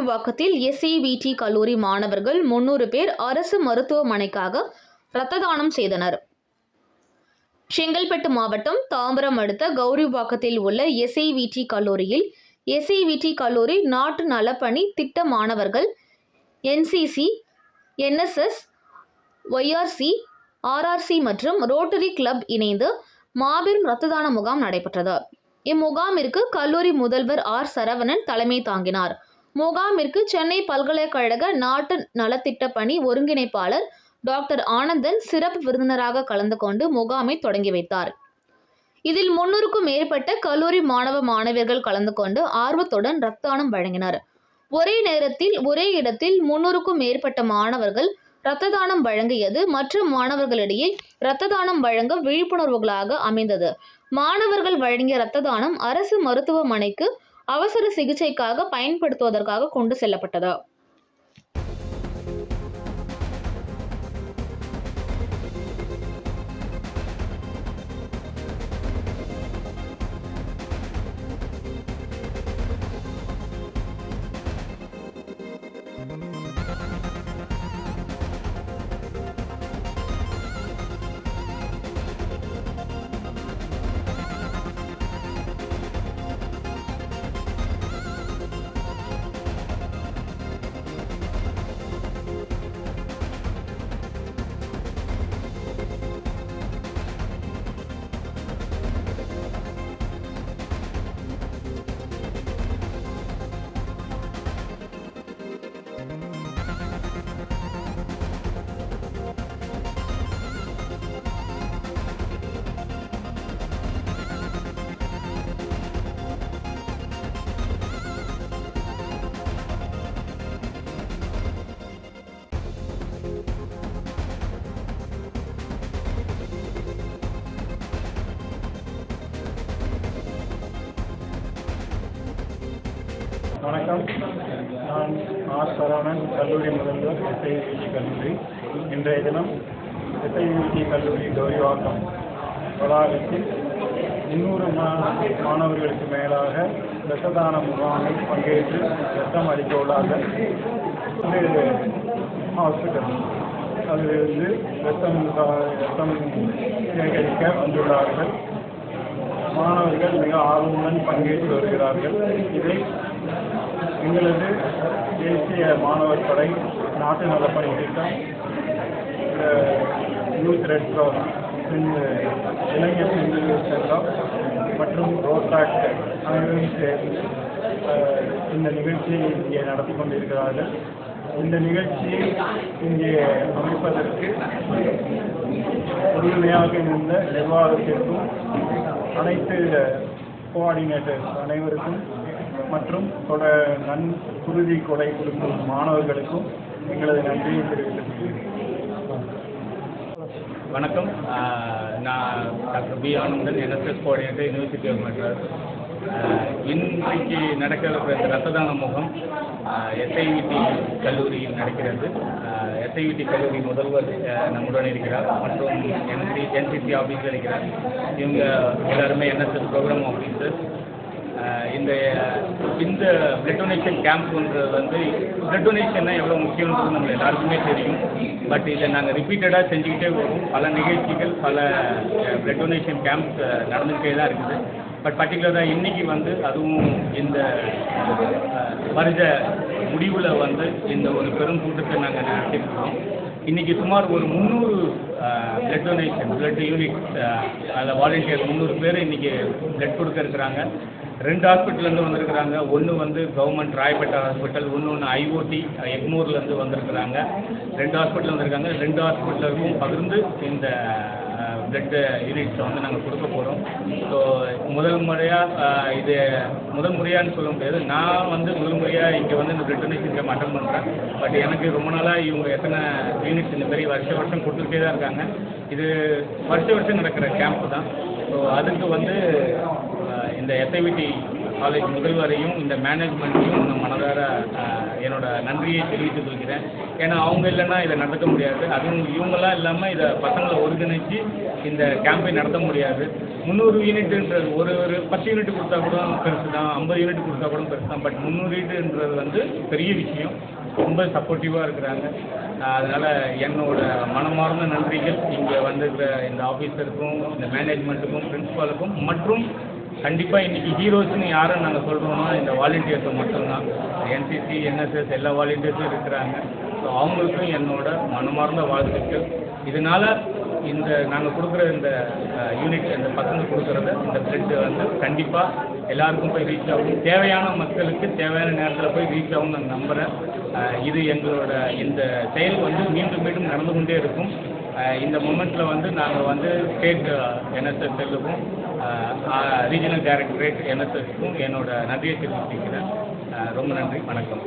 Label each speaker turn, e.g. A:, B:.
A: கௌரிவாக்கத்தில் SAVT கல்லூரி மாணவர்கள் 300 பேர் அரசு மருத்துவமனைக்காக இரத்த தானம் செய்தனர். செங்கல்பட்டு மாவட்டம் தாம்பரம் அடுத்த கௌரிவாக்கத்தில் உள்ள SAVT கல்லூரியில் SAVT கல்லூரி நாட்டு நலப்பணி திட்ட மாணவர்கள் NCC, NSS, YRC, RRC மற்றும் ரோட்டரி கிளப் இணைந்து மாபெரும் இரத்த தான முகாம் நடைபெற்றது. இம்முகாமிற்கு கல்லூரி முதல்வர் R. சரவணன் தலைமை தாங்கினார். முகாமிற்கு சென்னை பல்கலைக்கழக நாட்டு நலத்திட்ட பணி ஒருங்கிணைப்பாளர் டாக்டர் ஆனந்தன் சிறப்பு விருந்தினராக கலந்து கொண்டு முகாமை தொடங்கி வைத்தார். இதில் 300க்கும் மேற்பட்ட கல்லூரி மாணவ மாணவியர்கள் கலந்து கொண்டு ஆர்வத்துடன் இரத்த தானம் வழங்கினர். ஒரே நேரத்தில் ஒரே இடத்தில் 300க்கும் மேற்பட்ட மாணவர்கள் இரத்த தானம் வழங்கியது மற்ற மாணவர்களிடையே இரத்த தானம் வழங்க விழிப்புணர்வுகளாக அமைந்தது. மாணவர்கள் வழங்கிய இரத்த தானம் அரசு மருத்துவமனைக்கு அவசர சிகிச்சைக்காக பயன்படுத்துவதற்காக கொண்டு செல்லப்பட்டது.
B: வணக்கம். நான் R. சரவணன், கல்லூரி முதல்வர், SAVT கல்லூரி. இன்றைய தினம் SAVT கல்லூரி கௌரிவாக்கம் வளாகத்தில் 300 மாணவர்களுக்கு மேலாக இரத்த தான முகாமில் பங்கேற்று இரத்தம் அளிக்க உள்ளார்கள். ஹாஸ்பிட்டல் அதிலிருந்து இரத்தம் சேகரிக்க வந்துள்ளார்கள். மாணவர்கள் மிக ஆர்வமுடன் பங்கேற்று வருகிறார்கள். இதை எங்களது தேசிய மாணவர் படை, நாட்டு நலப்பணி திட்டம், யூத் ரெட் கிராஸ், இளைஞர் செஞ்சிலுவைச் சங்கம் மற்றும் ரோட்டாக்ட் அனைவரும் சேர்ந்து இந்த நிகழ்ச்சியை இங்கே நடத்தி கொண்டிருக்கிறார்கள். இந்த நிகழ்ச்சியை இங்கே அமைப்பதற்கு உறுதுணையாக இருந்த நிர்வாகத்திற்கும் அனைத்து கோஆர்டினேட்டர்ஸ் அனைவருக்கும் மற்றும் குருதி கொடை கொடுக்கும் மாணவர்களுக்கும் எங்களது நன்றியை தெரிவித்துள்ளேன்.
C: வணக்கம். நான் doctor B. Anandan, NSS coordinator, university of Madras. இன்றைக்கு நடக்கிற இரத்த தான முகாம் SAVT கல்லூரியில் நடக்கிறது. SAVT கல்லூரி முதல்வர் நம்முடன் இருக்கிறார் மற்றும் NCC ஆஃபீஸர் இருக்கிறார். இவங்க எல்லாருமே NSS ப்ரோக்ராம் ஆஃபீஸர். இந்த பிளட் டொனேஷன் கேம்ப்ன்றது வந்து பிளட் டொனேஷன்னா எவ்வளோ முக்கியன்றது நம்ம எல்லாருக்குமே தெரியும். பட் இதை நாங்கள் ரிப்பீட்டடாக செஞ்சுக்கிட்டே வரும். பல நிகழ்ச்சிகள், பல பிளட் டொனேஷன் கேம்ப்ஸ் நடந்துகிட்டே தான் இருக்குது. பட் பர்டிகுலராக இன்றைக்கி வந்து அதுவும் இந்த வருஷ முடிவில் வந்து இந்த ஒரு பெரும் கூட்டத்தை நாங்கள் நடத்திருக்கிறோம். இன்றைக்கி சுமார் ஒரு 300 பிளட் டொனேஷன், பிளட் யூனிட்ஸ், அதில் வாலண்டியர் 300 பேர் இன்றைக்கி பிளட் கொடுக்க இருக்கிறாங்க. 2 ஹாஸ்பிட்டல்லேருந்து வந்திருக்கிறாங்க. ஒன்று வந்து கவர்மெண்ட் ராயப்பேட்டை ஹாஸ்பிட்டல், இன்னொன்று IOT எக்மூர்லேருந்து வந்திருக்கிறாங்க. 2 ஹாஸ்பிட்டல் வந்திருக்காங்க. 2 ஹாஸ்பிட்டலுக்கும் பகிர்ந்து இந்த பிளட் யூனிட்ஸை வந்து நாங்கள் கொடுக்க போகிறோம். ஸோ முதல் முறையான்னு சொல்ல முடியாது. நான் வந்து முதல் முறையாக இங்கே வந்து இந்த பிளட் டொனேஷன் கேம்ப் அட்டன் பண்ணுறேன். பட் எனக்கு ரொம்ப நாளாக இவங்க எத்தனை யூனிட்ஸ் இந்த மாதிரி வருஷம் கொடுத்துக்கிட்டே தான் இருக்காங்க. இது வருஷம் நடக்கிற கேம்ப் தான். ஸோ அதுக்கு வந்து இந்த SAVT காலேஜ் முதல்வரையும் இந்த மேனேஜ்மெண்ட்டையும் நான் மனதார என்னோட நன்றியை தெரிவித்துக் கொள்கிறேன். ஏன்னா அவங்க இல்லைன்னா இதை நடக்க முடியாது. அதுவும் இவங்களாம் இல்லாமல் இதை பசங்களை ஒருங்கிணைச்சு இந்த கேம்பை நடத்த முடியாது. 300 யூனிட்ன்றது ஒரு 10 யூனிட் கொடுத்தா கூட பெருசு தான், 50 யூனிட் கொடுத்தா கூட பெருசு தான். பட் 300 யூனிட்ன்றது வந்து பெரிய விஷயம். ரொம்ப சப்போர்ட்டிவாக இருக்கிறாங்க. அதனால் என்னோட மனமார்ந்த நன்றிகள் இங்கே வந்திருக்கிற இந்த ஆஃபீஸருக்கும், இந்த மேனேஜ்மெண்ட்டுக்கும், பிரின்ஸிபாலுக்கும், மற்றும் கண்டிப்பாக இன்றைக்கி ஹீரோஸ்னு யாரை நாங்கள் சொல்கிறோம்னா இந்த வாலண்டியர்ஸை மட்டும்தான். என்சிசி, என்எஸ்எஸ் எல்லா வாலண்டியர்ஸும் இருக்கிறாங்க. ஸோ அவங்களுக்கும் என்னோட மனமார்ந்த வாழ்த்துக்கள். இதனால் இந்த நாங்கள் கொடுக்குற இந்த யூனிட், இந்த பசங்க கொடுக்குறத இந்த பிளட் வந்து கண்டிப்பாக எல்லாருக்கும் போய் ரீச் ஆகும். தேவையான மக்களுக்கு தேவையான நேரத்தில் போய் ரீச் ஆகும்னு நான் நம்புகிறேன். இது எங்களோட இந்த செயல் வந்து மீண்டும் மீண்டும் நடந்து கொண்டே இருக்கும். இந்த மொமெண்ட்டில் வந்து நாங்கள் வந்து ஸ்டேட் என்எஸ்எஸ் செல்லுக்கும் ரீஜனல் டைரக்டரேட் என்எஸ்எஸ்க்கும் என்னோட நன்றியை தெரிவிச்சுக்கிறேன். ரொம்ப நன்றி, வணக்கம்.